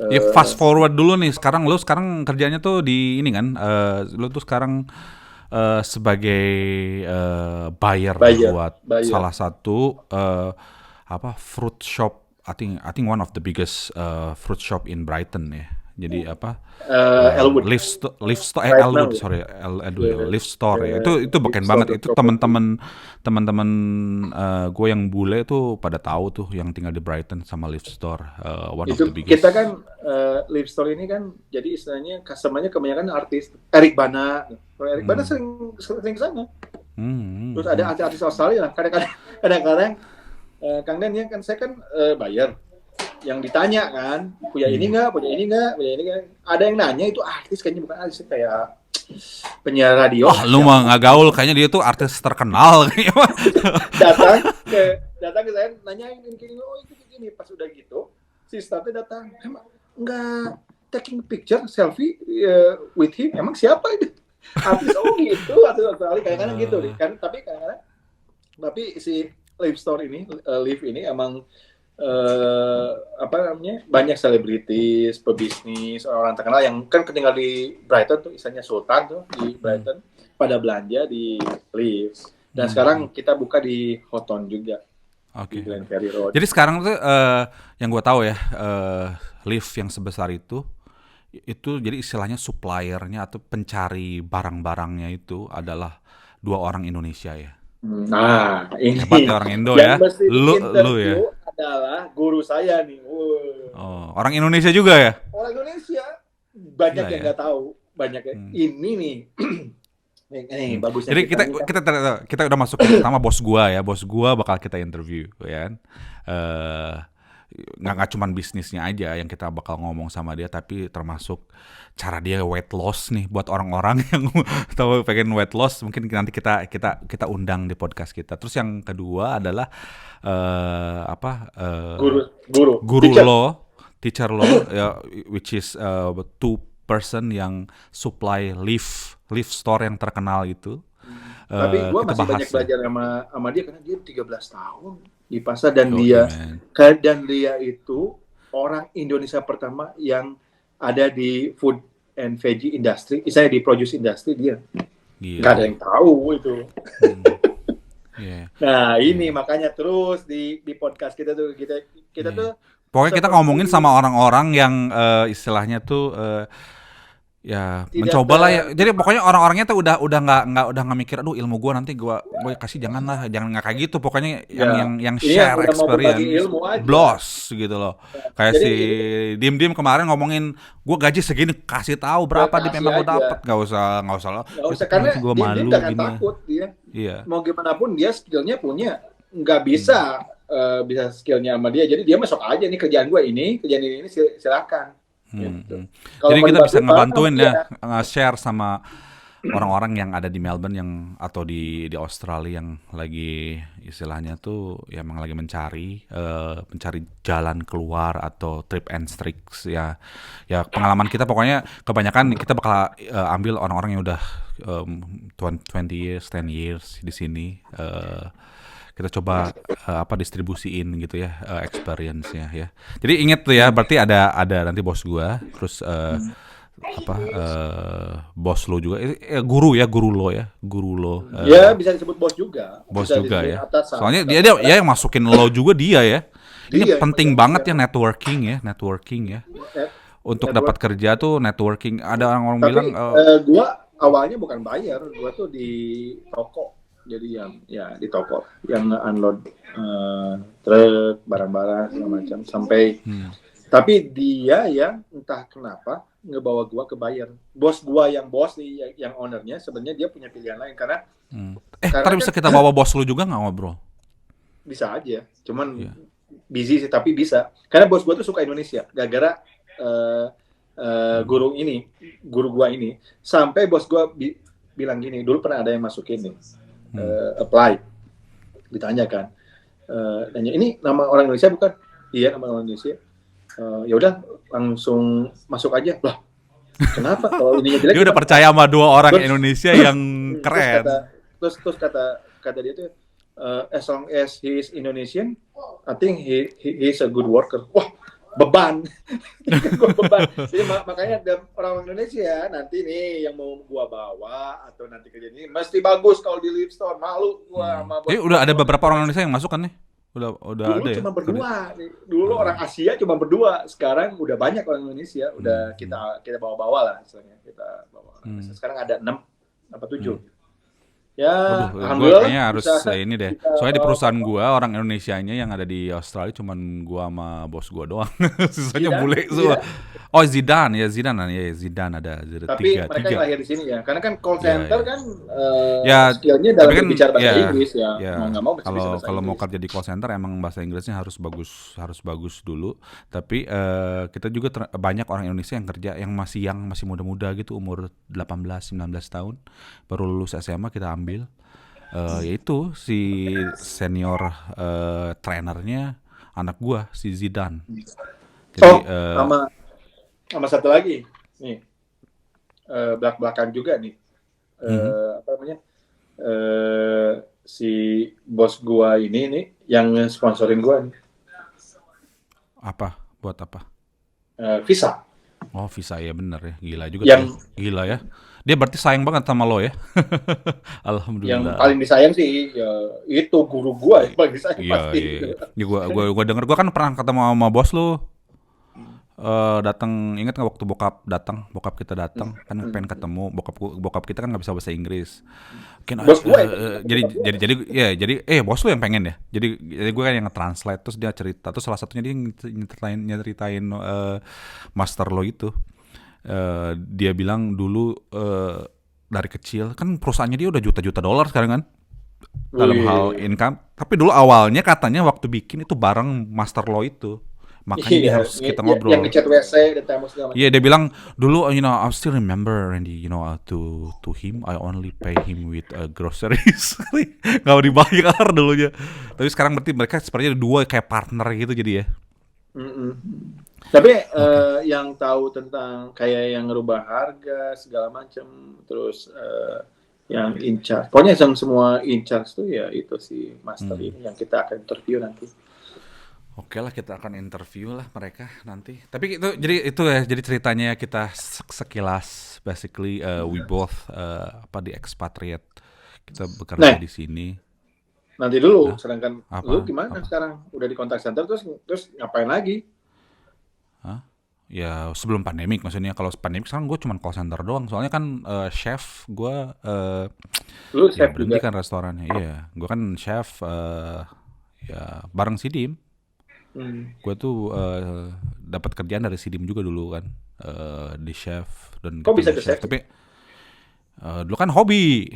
Ya fast forward dulu nih, lu sekarang kerjanya tuh di ini kan, lu tuh sekarang sebagai buyer buat Buyer. salah satu apa fruit shop, I think one of the biggest fruit shop in Brighton ya. Jadi apa? Elwood. Lift store, Right Elwood, now. sorry, Lift store ya. Itu beken banget. Itu teman-teman gue yang bule tuh pada tahu tuh yang tinggal di Brighton sama Lift store, one Itu of the biggest. kita kan Live Store ini kan jadi istilahnya customer-nya kebanyakan artis. Eric Bana. Kalau Eric Bana sering ke sana. Terus ada artis Australia lah. Kadang-kadang Kang Den ya kan saya kan buyer. Yang ditanya kan, punya ini nggak, punya ini nggak. Ada yang nanya itu artis, kayaknya bukan artis, kayak penyiar radio. Lu mah nggak gaul, kayaknya dia tuh artis terkenal kayaknya. datang ke saya nanyain ini, oh itu gini. Pas udah gitu, si staffnya datang, emang nggak taking picture selfie with him, emang siapa itu? Artis gitu, artis Australia kadang-kadang gitu deh kan. Tapi si Live Store ini, Live ini emang apa namanya, banyak selebritis, pebisnis, orang terkenal yang kan tinggal di Brighton tuh, istilahnya Sultan tuh di Brighton, pada belanja di Live. Dan sekarang kita buka di Houghton juga, di Glenferrie Road. Jadi sekarang tuh yang gue tahu ya, Live yang sebesar itu jadi istilahnya suppliernya atau pencari barang-barangnya itu adalah 2 orang Indonesia ya. Nah, ini hebat ya orang Indo ya. Lu ya. Adalah guru saya nih. Oh, orang Indonesia juga ya? Orang Indonesia. Banyak yang nggak tahu, banyak yang ini nih. Nih bagusnya. Jadi kita udah masuk sama bos gua ya. Bos gua bakal kita interview ya. Nggak cuman bisnisnya aja yang kita bakal ngomong sama dia, tapi termasuk cara dia weight loss nih buat orang-orang yang tahu pengen weight loss, mungkin nanti kita undang di podcast kita. Terus yang kedua adalah guru teacher lo ya, which is 2 person yang supply Live store yang terkenal itu. Tapi gue masih banyak belajar sama dia karena dia 13 tahun di pasar dan dia itu orang Indonesia pertama yang ada di food and veggie industry, misalnya di produce industry dia. Gak ada yang tahu itu. Nah ini makanya terus di podcast kita tuh kita tuh pokoknya kita ngomongin sama orang-orang yang istilahnya tuh ya tidak mencoba lah ya. Jadi pokoknya orang-orangnya tuh udah nggak mikir aduh ilmu gue nanti gue kasih, jangan nggak kayak gitu. Pokoknya yang share experience bloss gitu loh. Kayak si Dim kemarin ngomongin gue gaji segini, kasih tahu berapa di memang gue dapat. Nggak usah karena gue malu gini. Takut dia. Iya. Mau gimana pun dia skillnya punya, nggak bisa bisa skillnya sama dia. Jadi dia masuk aja nih kerjaan ini silakan. Gitu. Jadi kita bisa ngebantuin ya, nge-share sama orang-orang yang ada di Melbourne atau di Australia yang lagi istilahnya tuh ya emang lagi mencari jalan keluar atau trip and tricks ya pengalaman kita pokoknya kebanyakan kita bakal ambil orang-orang yang udah 10 years di sini. Kita coba distribusiin gitu ya experience-nya ya. Jadi inget tuh ya, berarti ada nanti bos gua, terus bos lo juga, guru lo. Ya bisa disebut bos juga. Bos juga ya. Soalnya dia yang masukin lo juga dia ya. Ini penting banget ya networking ya. Untuk dapat kerja tuh networking. Ada orang bilang. Gua awalnya bukan buyer, gua tuh di toko. Jadi di toko yang unload truk, barang-barang segala macam sampai. Tapi dia yang entah kenapa ngebawa gua ke buyer. Bos gua yang yang ownernya sebenarnya dia punya pilihan lain karena. Karena bisa kita bawa bos lu juga nggak ngobrol? Bisa aja, cuman busy sih tapi bisa. Karena bos gua tuh suka Indonesia, gara-gara guru gua ini sampai bos gua bilang gini, dulu pernah ada yang masukin nih. Apply, ditanyakan, tanya ini nama orang Indonesia bukan? Iya nama orang Indonesia. Ya udah langsung masuk aja lah. Kenapa? Kalau ininya jelek? Dia udah percaya sama 2 orang Indonesia yang keren. terus kata dia tuh as long as he is Indonesian, I think he is a good worker. Wah, beban. Gua beban. Jadi makanya orang Indonesia nanti nih yang mau gua bawa atau nanti kerja ini mesti bagus kalau di Lipstone. Malu gua sama bos. Udah ada beberapa orang Indonesia yang masuk kan nih? Udah Dulu ada ya? cuma berdua. Dulu orang Asia cuma berdua. Sekarang udah banyak orang Indonesia. Udah kita bawa-bawa lah istilahnya. Kita bawa orang Indonesia. Sekarang ada 6 apa 7. Ya, Gue alhamdulillah kayaknya harus bisa ini deh. kita Soalnya di bawa. perusahaan gua orang Indonesianya yang ada di Australia cuman gua sama bos gua doang. Sisanya Zidane, bule semua. Oh Zidane Zidane ada Tapi tiga. mereka yang lahir di sini ya. Karena kan call center kan Ya, skillnya tapi dalam kan berbicara bahasa ya, Inggris ya. ya. Mau nggak mau mesti bisa bahasa Kalau mau Inggris. kerja di call center emang bahasa Inggrisnya harus bagus dulu. Tapi kita juga banyak orang Indonesia yang kerja yang masih muda-muda gitu, umur 18-19 tahun, baru lulus SMA kita ambil. Yaitu si senior trainernya anak gua si Zidane. Jadi Sama satu lagi nih belak-belakan juga nih apa namanya si bos gua ini nih yang sponsorin gua nih apa? Buat apa? Visa. Oh, Visa ya bener ya. Gila juga Yang- tuh. Gila ya. Dia berarti sayang banget sama lo ya. Yang Alhamdulillah. paling disayang sih ya, itu guru gua yang paling disayang Iya, pasti. iya. Ya, gua denger, gua kan pernah ketemu sama bos lu. Datang, ingat nggak waktu bokap kita datang kan pengen ketemu bokap kita kan nggak bisa bahasa Inggris. Bos gue. Jadi bos lu yang pengen ya. Jadi gue kan yang nge-translate terus dia cerita terus salah satunya dia nyeritain master lo itu. Dia bilang dulu dari kecil kan perusahaannya dia udah juta-juta dolar sekarang kan dalam hal income. Tapi dulu awalnya katanya waktu bikin itu bareng master lo itu. Makanya dia harus kita ngobrol. Yang ngecat WC dan tembok segala macam. Iya, dia bilang dulu, I still remember Randy, to him I only pay him with groceries. Gak mau dibayar dulunya. Tapi sekarang berarti mereka sepertinya dua kayak partner gitu jadi ya. Tapi yang tahu tentang kayak yang ngerubah harga segala macam, terus yang in charge, pokoknya yang semua in charge tuh ya itu si master ini yang kita akan interview nanti. Oke lah, kita akan interview lah mereka nanti. Tapi jadi ceritanya kita sekilas basically we both di expatriate, kita bekerja di sini. Nanti dulu, sedangkan Apa? lu gimana sekarang? Udah di contact center terus ngapain lagi? Ya sebelum pandemik maksudnya. Kalau pandemik sekarang gue cuma call center doang. Soalnya kan chef gue Lu ya chef berhenti juga. kan restorannya. Iya, gue kan chef ya bareng Sidim. Gue tuh dapat kerjaan dari Sidim juga dulu kan di chef dan Kok bisa di ke chef? Tapi dulu kan hobi.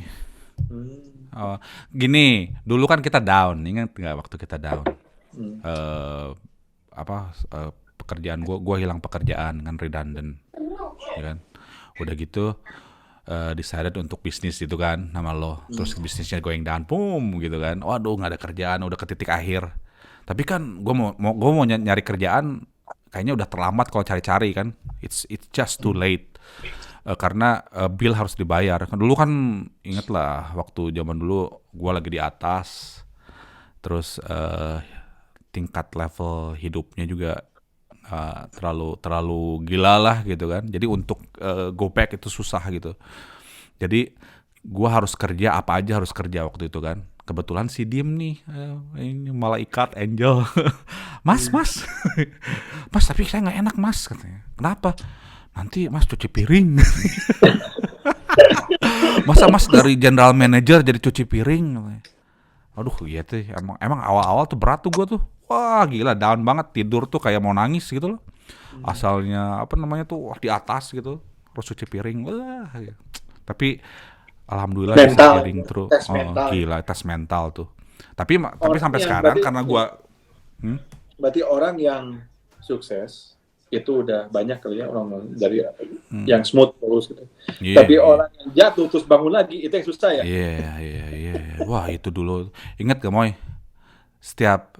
Gini, dulu kan kita down, ingat nggak waktu kita down? Pekerjaan gue hilang pekerjaan kan, redundant, ya kan? Udah gitu decided untuk bisnis itu kan nama lo, terus bisnisnya going down, boom gitu kan. Waduh, nggak ada kerjaan, udah ke titik akhir. Tapi kan gue mau nyari kerjaan, kayaknya udah terlambat kalau cari-cari kan. It's just too late. Karena bill harus dibayar. Dulu kan inget lah waktu zaman dulu gue lagi di atas, terus tingkat level hidupnya juga terlalu gila lah gitu kan. Jadi untuk go back itu susah gitu. Jadi gue harus kerja, apa aja harus kerja waktu itu kan. Kebetulan si Diem nih, ini malaikat angel. Mas tapi saya nggak enak mas katanya. Kenapa? Nanti mas cuci piring. Masa mas dari general manager jadi cuci piring? Aduh iya tuh, emang awal-awal tuh berat tuh gue tuh. Wah gila, down banget, tidur tuh kayak mau nangis gitu loh. Asalnya di atas gitu, terus cuci piring. Wah, tapi alhamdulillah bisa piring terus. Gila, tes mental tuh. Tapi sampai sekarang karena gue berarti orang yang sukses itu udah banyak kali ya orang dari yang smooth terus gitu. Tapi orang yang jatuh terus bangun lagi itu yang susah ya. Iya. Wah itu dulu. Ingat gak Moy? Setiap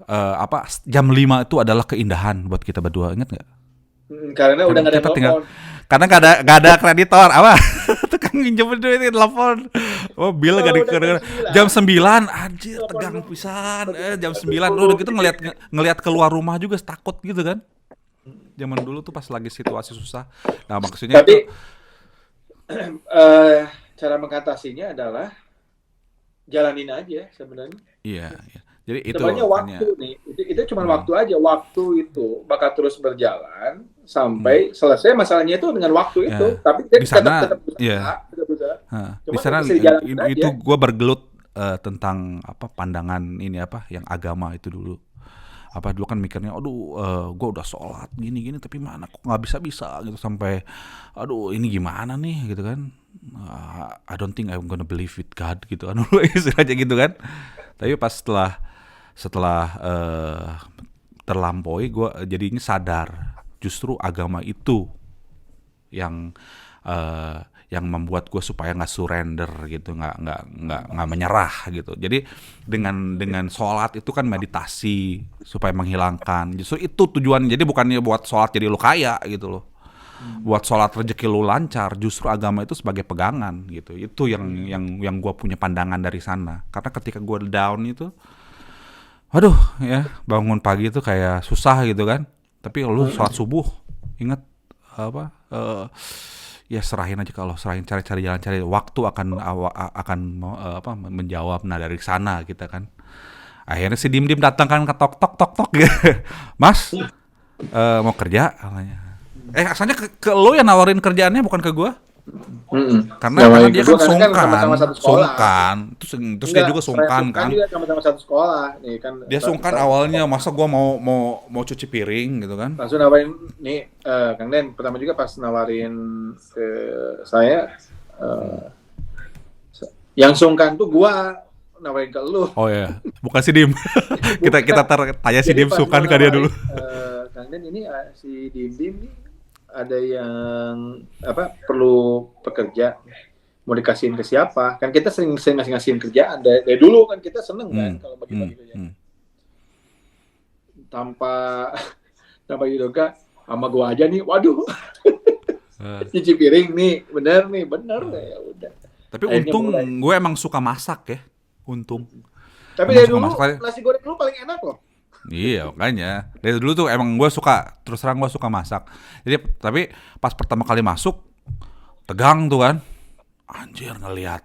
jam 5 itu adalah keindahan buat kita berdua. Ingat gak? Karena udah nggak ada telepon. Karena nggak ada kreditor, tukang minjem duit telepon. Oh, Bill gak Kalau udah dikedengeran. Jam 9, anjir tegang pisan. Jam 9 lu udah gitu ngelihat keluar rumah juga takut gitu kan. Zaman dulu tuh pas lagi situasi susah. Nah, maksudnya Tapi itu cara mengatasinya adalah jalanin aja sebenarnya. iya, iya. Jadi itu Sebenarnya makanya waktu nih, itu cuma waktu aja. Waktu itu bakal terus berjalan sampai selesai masalahnya itu dengan waktu itu. ya, Tapi kita di sana tetap ya. berusaha, tetap berusaha. Di Cuma sana bisa dijalanin itu aja. gue bergelut tentang apa pandangan ini apa yang agama itu dulu. Apa dulu kan mikirnya, aduh, gue udah sholat gini-gini tapi mana kok nggak bisa gitu sampai, aduh ini gimana nih gitu kan. I don't think I'm gonna believe with God gitu kan, istilahnya gitu kan. Tapi pas setelah terlampaui, gue jadinya sadar justru agama itu yang yang membuat gue supaya nggak surrender gitu, nggak menyerah gitu. Jadi dengan sholat itu kan meditasi supaya menghilangkan. Justru itu tujuan. Jadi bukannya buat sholat jadi lu kaya gitu loh. Buat sholat rezeki lu lancar. Justru agama itu sebagai pegangan gitu. Itu yang gue punya pandangan dari sana. Karena ketika gue down itu, aduh ya bangun pagi itu kayak susah gitu kan. Tapi lu sholat subuh, ingat apa? Ya serahin aja, kalau serahin, cari jalan, cari waktu akan menjawab. Nah dari sana kita kan akhirnya si Dim datang kan, ketok tok tok tok gitu. Mas mau kerja katanya. Asalnya ke lo yang nawarin kerjaannya, bukan ke gua. Karena dia kan sungkan. Terus dia juga sungkan kan. Juga sama-sama satu sekolah nih kan. Dia sungkan awalnya, masa gua mau cuci piring gitu kan. Langsung nawarin nih, Kang Den, pertama juga pas nawarin ke saya, yang sungkan tuh gua nawarin ke lu. Oh ya, bukan si Dim. kita tanya si Dim sungkan ke dia dulu. Kang Den, ini si Dim nih ada yang perlu pekerja, mau dikasihin ke siapa? Kan kita sering ngasihin kerjaan dari dulu kan, kita seneng kan kalau bagi-bagi kerjaan. Tanpa diduga sama gua aja nih, waduh. Cuci piring nih, bener ya udah. Tapi untung gue emang suka masak ya, untung. Tapi dari dulu nasi goreng lu paling enak loh. Iya makanya dari dulu tuh emang gue suka, terus terang gue suka masak. Jadi tapi pas pertama kali masuk tegang tuh kan, anjir ngelihat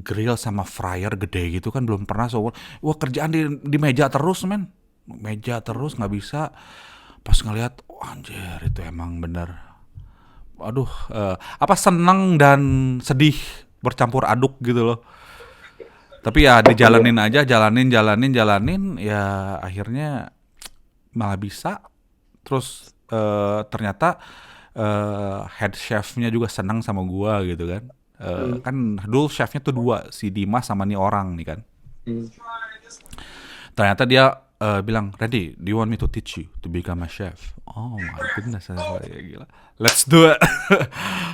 grill sama fryer gede gitu kan, belum pernah. Wah kerjaan di meja terus nggak bisa. Pas ngelihat anjir itu emang bener, aduh senang dan sedih bercampur aduk gitu loh. Tapi ya dijalanin aja, jalanin ya akhirnya malah bisa. Terus ternyata head chefnya juga senang sama gua gitu kan. Kan dulu chefnya tuh 2, si Dimas sama nih orang nih kan. Ternyata dia bilang, Randy, do you want me to teach you to become a chef? Oh my goodness, gila. Let's do it.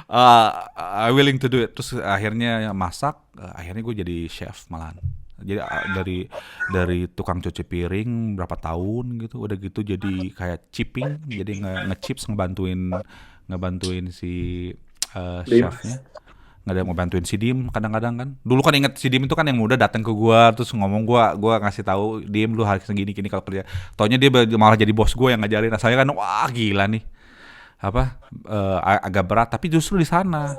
I'm willing to do it. Terus akhirnya masak, akhirnya gue jadi chef malahan. Jadi dari tukang cuci piring berapa tahun gitu, udah gitu jadi kayak chipping, jadi nge-chips, ngebantuin si chefnya. Nggak ada yang mau bantuin si Dim kadang-kadang kan. Dulu kan inget si Dim itu kan yang muda datang ke gua terus ngomong, gua ngasih tahu Dim lu harus segini kalau kerja. Taunya dia malah jadi bos gua yang ngajarin. Nah, saya kan wah gila nih. Agak berat, tapi justru di sana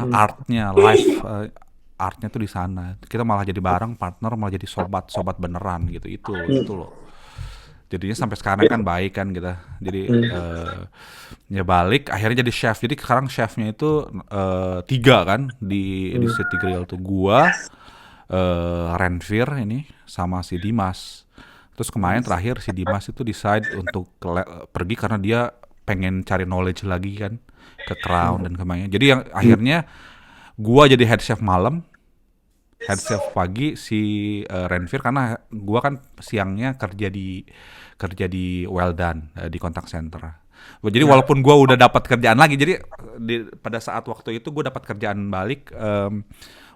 artnya live, artnya tuh di sana. Kita malah jadi bareng partner, malah jadi sobat beneran gitu. Itu loh. Jadinya sampai sekarang kan baik kan kita. Jadi ya balik akhirnya jadi chef. Jadi sekarang chefnya itu 3 kan di City Grill tuh, gua, Renfir ini sama si Dimas. Terus kemarin terakhir si Dimas itu decide untuk pergi karena dia pengen cari knowledge lagi kan ke Crown dan kemarin. Jadi yang akhirnya gua jadi head chef malam, head chef pagi si Renfir, karena gua kan siangnya kerja di Well Done di contact center. Jadi walaupun gua udah dapat kerjaan lagi, jadi pada saat waktu itu gua dapat kerjaan balik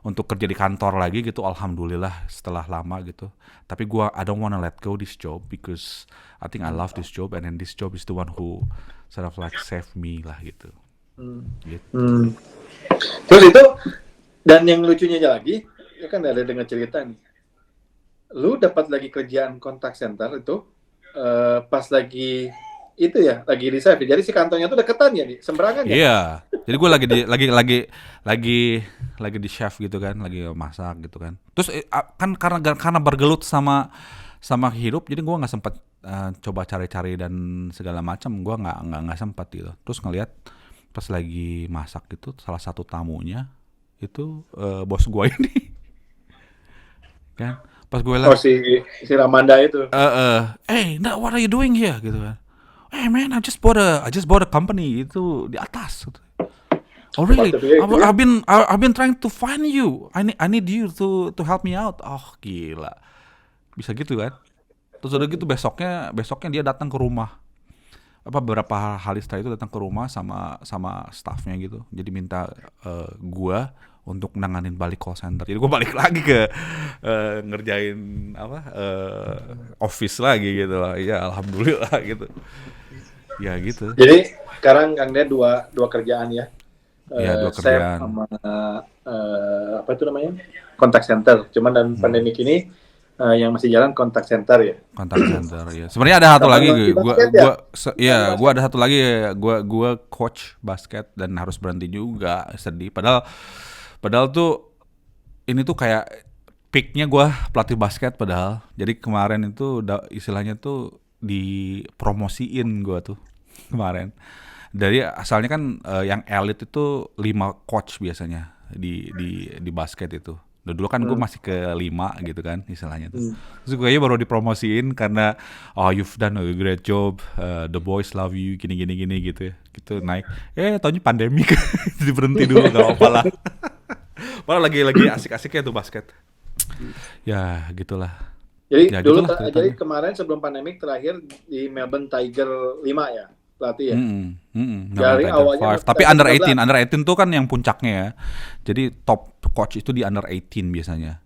untuk kerja di kantor lagi gitu, alhamdulillah setelah lama gitu. Tapi I don't wanna let go this job because I think I love this job and then this job is the one who sort of like save me lah gitu. Gitu. Terus itu, dan yang lucunya lagi, ya kan ada dengan cerita nih. Lu dapat lagi kerjaan contact center itu pas lagi itu ya, lagi di servis. Jadi si kantornya tuh deketan ya, nih, semberangan ya. Iya. Jadi gue lagi di chef gitu kan, lagi masak gitu kan. Terus kan karena bergelut sama hidup, jadi gue nggak sempat coba cari-cari dan segala macam. Gue nggak sempat gitu. Terus ngelihat pas lagi masak gitu, salah satu tamunya itu bos gue ini kan. Pas gue Oh, si Ramanda itu. hey, what are you doing here gitu kan. Hey man, I just bought a company itu di atas. Oh really? I've been trying to find you. I need you to help me out. Oh gila, bisa gitu kan? Terus udah gitu besoknya dia datang ke rumah. Beberapa hari setelah itu datang ke rumah sama staffnya gitu. Jadi minta gua untuk nanganin balik call center. Jadi gue balik lagi ke ngerjain office lagi gitu lah. Ya alhamdulillah gitu. Ya gitu. Jadi sekarang Kang Den dua kerjaan ya. Iya, 2 kerjaan. Sama apa itu namanya? Contact center. Cuman dan pandemik ini yang masih jalan contact center ya. Contact center ya. Sebenarnya ada satu lagi gua ada satu lagi gua coach basket dan harus berhenti juga. Sedih padahal tuh ini tuh kayak peaknya gue pelatih basket padahal. Jadi kemarin itu istilahnya tuh dipromosiin gue tuh kemarin. Dari asalnya kan yang elit itu 5 coach biasanya di basket itu. Dulu kan gue masih ke 5 gitu kan istilahnya tuh. Terus gue baru dipromosiin karena you've done a great job, the boys love you gini gitu ya. Gitu naik. Taunya pandemi jadi berhenti dulu gak apa-apa lah. Padahal lagi asik-asiknya tuh basket. Ya gitulah. Jadi ya, dulu gitulah jadi kemarin sebelum pandemik terakhir di Melbourne Tiger 5 ya pelatih ya. Dari awalnya tapi under 18 tuh kan yang puncaknya ya. Jadi top coach itu di under 18 biasanya.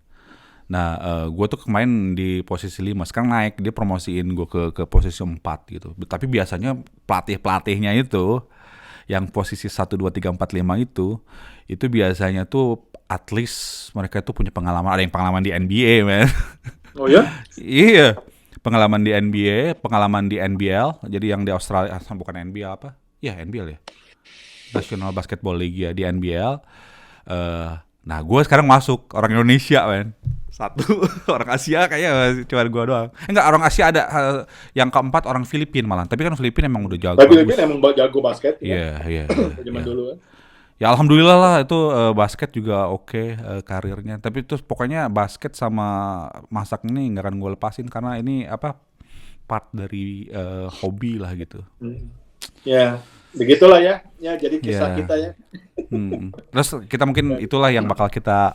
Nah, gue tuh kemarin di posisi 5, sekarang naik, dia promosiin gue ke posisi 4 gitu. Tapi biasanya pelatihnya itu yang posisi 1, 2, 3, 4, 5 itu biasanya tuh at least mereka tuh punya pengalaman, ada yang pengalaman di NBA, man. Oh ya? Iya. Pengalaman di NBA, pengalaman di NBL, jadi yang di Australia, bukan NBL apa? Ya, NBL ya. National Basketball League ya, di NBL. Nah, gue sekarang masuk, orang Indonesia, man. 1, orang Asia kayaknya cuma gue doang. Enggak, orang Asia ada, yang keempat orang Filipina malah. Tapi kan Filipina emang udah jago. Filipina emang jago basket. Iya. Zaman dulu kan. Ya alhamdulillah lah itu basket juga oke karirnya. Tapi itu pokoknya basket sama masak ini nggak akan gue lepasin karena ini part dari hobi lah gitu. Ya begitulah ya. Ya jadi kisah kita ya. Terus kita mungkin itulah yang bakal kita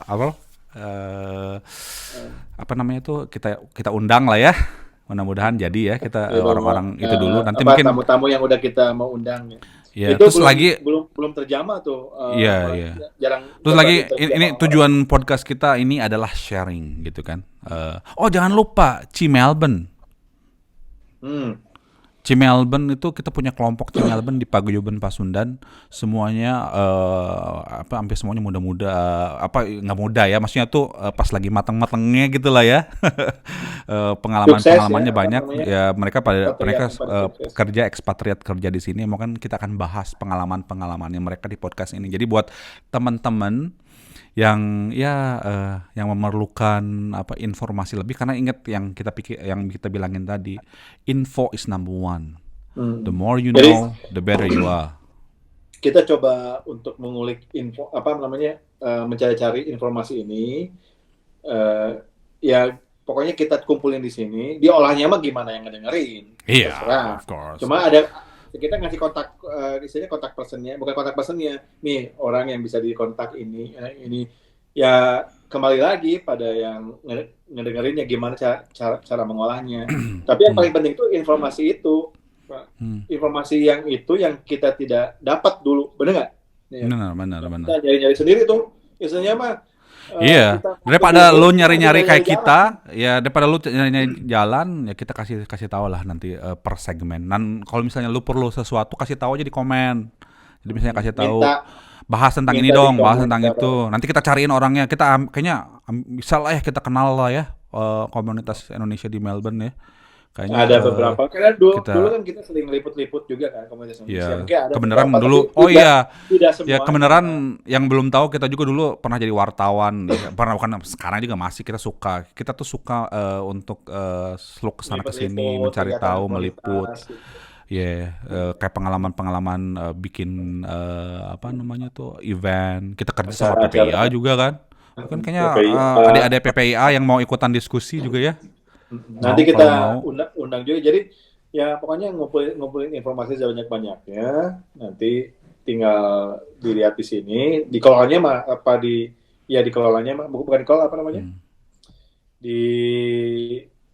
kita undang lah ya. Mudah-mudahan jadi ya kita orang-orang itu dulu. Nanti mungkin tamu-tamu yang udah kita mau undang ya. Ya, itu terus lagi belum terjamah tuh. Iya. Jarang. Terus lagi ini tujuan podcast kita ini adalah sharing gitu kan. Jangan lupa Ci Melbourne. Ci Melbourne itu kita punya kelompok Ci Melbourne di Paguyuban Pasundan. Semuanya hampir semuanya muda-muda, nggak muda ya, maksudnya tuh pas lagi mateng-matengnya gitu lah ya. Pengalamannya banyak ya, mereka kerja ekspatriat kerja di sini. Mungkin kita akan bahas pengalamannya mereka di podcast ini. Jadi buat teman-teman yang memerlukan informasi lebih, karena ingat yang kita bilangin tadi, info is number one. The more you know, the better you are. Kita coba untuk mengulik info mencari-cari informasi ini. Ya pokoknya kita kumpulin di sini. Diolahnya mah gimana yang ngedengerin? Iya, of course. Cuma kita ngasih kontak, istilahnya kontak personnya, bukan kontak personnya, nih orang yang bisa dikontak ini ya kembali lagi pada yang ngedengerinnya gimana cara mengolahnya. Tapi yang paling penting itu informasi itu, informasi yang kita tidak dapat dulu, benar nggak? Ya. Benar. Kita nyari sendiri tuh, istilahnya mah. Iya, daripada lu nyari-nyari kayak kita, ya daripada lu nyari jalan, ya kita kasih tahu lah nanti per segmen. Dan kalau misalnya lu perlu sesuatu, kasih tahu aja di komen. Jadi misalnya kasih tahu Minta bahas tentang ini minta di dong, bahas tentang komentar. itu. Nanti kita cariin orangnya. Kita kayaknya bisa lah ya, kita kenal lah ya komunitas Indonesia di Melbourne ya. Kayaknya Ada beberapa, karena dulu kita kan kita sering liput-liput juga kan komunitas Indonesia. ya Mungkin ada kebenaran beberapa, dulu. tapi Oh iya, tidak ya semua. kebenaran yang belum tahu kita juga dulu pernah jadi wartawan. Ya. Pernah bukan sekarang juga masih kita suka. Kita tuh suka untuk seluk kesana kesini, Liput-liput, mencari kegiatan tahu, meliput. komunitas, gitu. Ya, kayak pengalaman-pengalaman bikin apa namanya tuh event. Kita kerja sama Acara-acara. PPIA juga kan. Kan kayaknya PPIA. adik-adik PPIA yang mau ikutan diskusi juga ya. Nanti Mau, kita kalau mau. undang juga. Jadi ya pokoknya ngumpulin informasi sebanyak-banyaknya. Nanti tinggal dilihat di sini. Dikelolanya mah apa dikelolanya mah bukan dikelola apa namanya?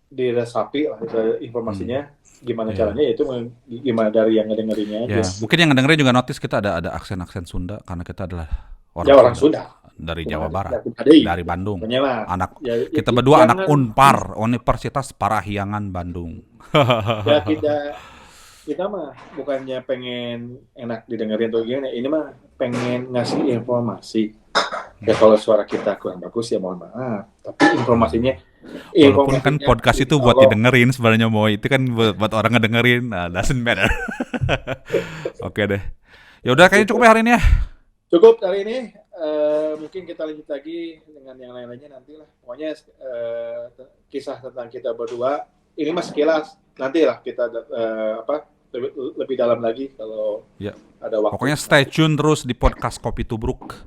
Diresapi lah informasinya. Gimana Iya. caranya itu gimana dari yang ngedengerinnya Ya, aja. mungkin yang ngedengerin juga notice kita ada aksen-aksen Sunda karena kita adalah Ya orang Sunda. dari Jawa Barat, Dari dari Bandung. Pokoknya mah. Anak Ya, kita berdua jangan- anak Unpar, Universitas Parahyangan Bandung. Ya kita mah bukannya pengen enak didengerin atau gimana, ini mah pengen ngasih informasi. Ya kalau suara kita kurang bagus ya mohon maaf, tapi informasinya Walaupun kan podcast itu buat kalau- didengerin sebenarnya, mau itu kan buat orang ngedengerin, nah, doesn't matter. Oke deh. Ya udah kayaknya cukup ya hari ini ya. Cukup kali ini. Mungkin kita lanjut lagi dengan yang lain-lainnya nanti lah. Pokoknya kisah tentang kita berdua ini mas sekilas, nanti lah kita lebih dalam lagi kalau Ya. ada waktu. Pokoknya stay tune terus di podcast Kopi Tubruk.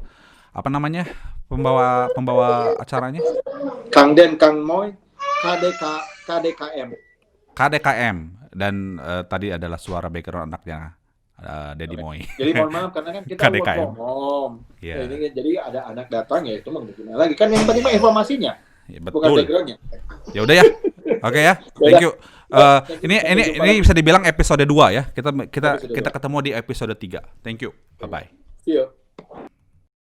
Apa namanya? Pembawa acaranya? Kang Den, Kang Moy, KDKM. KDKM, dan tadi adalah suara background anaknya Deddy Moy. Jadi mohon maaf karena kan kita work KDKM. from home. Iya. Jadi ada anak datang ya itu mah gimana lagi kan yang penting mah informasinya, Ya, bukan betul. backgroundnya. Ya udah ya. Oke ya. Thank you. Ini bisa dibilang episode 2 ya. Kita Episode kita dua. ketemu di episode 3. Thank you. Bye bye. See you.